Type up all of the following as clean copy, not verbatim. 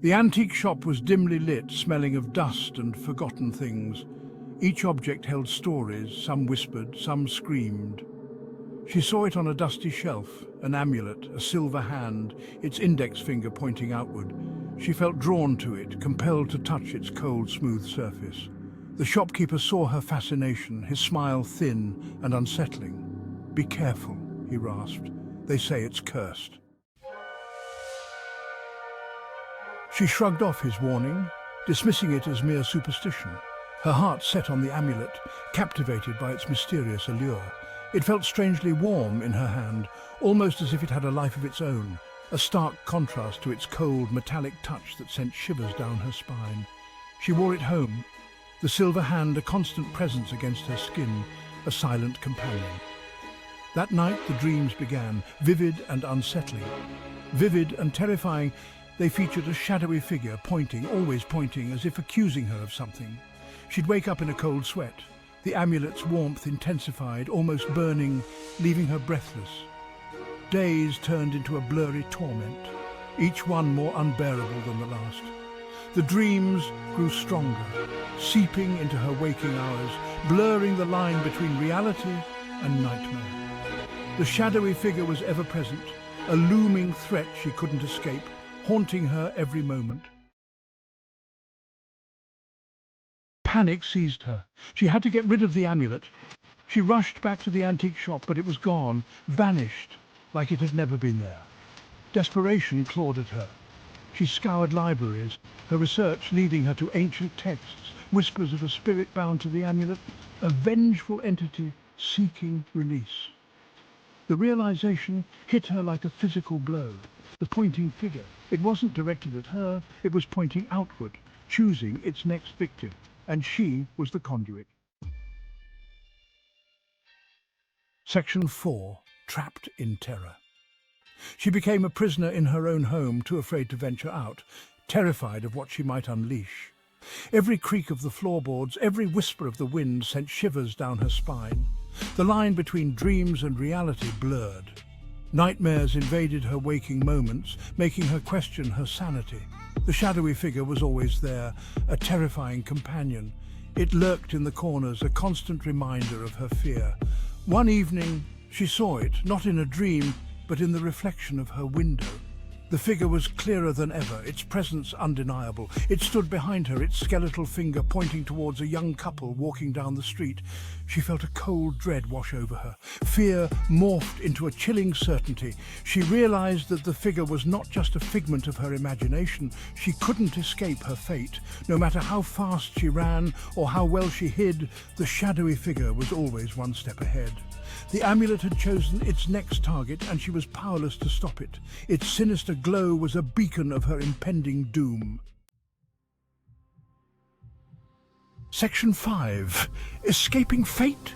The antique shop was dimly lit, smelling of dust and forgotten things. Each object held stories, some whispered, some screamed. She saw it on a dusty shelf, an amulet, a silver hand, its index finger pointing outward. She felt drawn to it, compelled to touch its cold, smooth surface. The shopkeeper saw her fascination, his smile thin and unsettling. "Be careful," he rasped. "They say it's cursed." She shrugged off his warning, dismissing it as mere superstition. Her heart set on the amulet, captivated by its mysterious allure. It felt strangely warm in her hand, almost as if it had a life of its own, a stark contrast to its cold, metallic touch that sent shivers down her spine. She wore it home, the silver hand a constant presence against her skin, a silent companion. That night the dreams began, vivid and unsettling. Vivid and terrifying, they featured a shadowy figure pointing, always pointing, as if accusing her of something. She'd wake up in a cold sweat. The amulet's warmth intensified, almost burning, leaving her breathless. Days turned into a blurry torment, each one more unbearable than the last. The dreams grew stronger, seeping into her waking hours, blurring the line between reality and nightmare. The shadowy figure was ever present, a looming threat she couldn't escape, haunting her every moment. Panic seized her. She had to get rid of the amulet. She rushed back to the antique shop, but it was gone, vanished, like it had never been there. Desperation clawed at her. She scoured libraries, her research leading her to ancient texts, whispers of a spirit bound to the amulet, a vengeful entity seeking release. The realization hit her like a physical blow. The pointing figure, it wasn't directed at her, it was pointing outward, choosing its next victim. And she was the conduit. Section 4. Trapped in Terror. She became a prisoner in her own home, too afraid to venture out, terrified of what she might unleash. Every creak of the floorboards, every whisper of the wind sent shivers down her spine. The line between dreams and reality blurred. Nightmares invaded her waking moments, making her question her sanity. The shadowy figure was always there, a terrifying companion. It lurked in the corners, a constant reminder of her fear. One evening, she saw it, not in a dream, but in the reflection of her window. The figure was clearer than ever, its presence undeniable. It stood behind her, its skeletal finger pointing towards a young couple walking down the street. She felt a cold dread wash over her. Fear morphed into a chilling certainty. She realized that the figure was not just a figment of her imagination. She couldn't escape her fate. No matter how fast she ran or how well she hid, the shadowy figure was always one step ahead. The amulet had chosen its next target, and she was powerless to stop it. Its sinister glow was a beacon of her impending doom. Section 5. Escaping fate?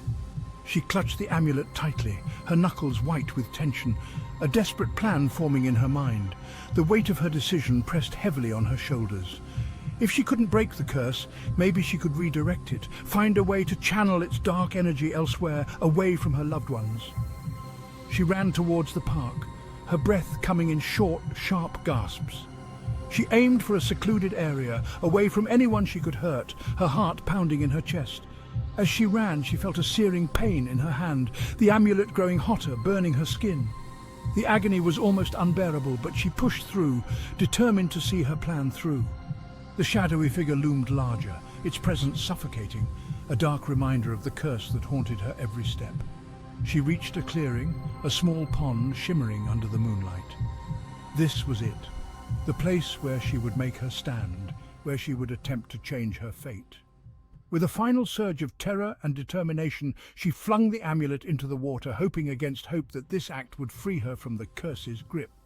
She clutched the amulet tightly, her knuckles white with tension, a desperate plan forming in her mind. The weight of her decision pressed heavily on her shoulders. If she couldn't break the curse, maybe she could redirect it, find a way to channel its dark energy elsewhere, away from her loved ones. She ran towards the park, her breath coming in short, sharp gasps. She aimed for a secluded area, away from anyone she could hurt, her heart pounding in her chest. As she ran, she felt a searing pain in her hand, the amulet growing hotter, burning her skin. The agony was almost unbearable, but she pushed through, determined to see her plan through. The shadowy figure loomed larger, its presence suffocating, a dark reminder of the curse that haunted her every step. She reached a clearing, a small pond shimmering under the moonlight. This was it, the place where she would make her stand, where she would attempt to change her fate. With a final surge of terror and determination, she flung the amulet into the water, hoping against hope that this act would free her from the curse's grip.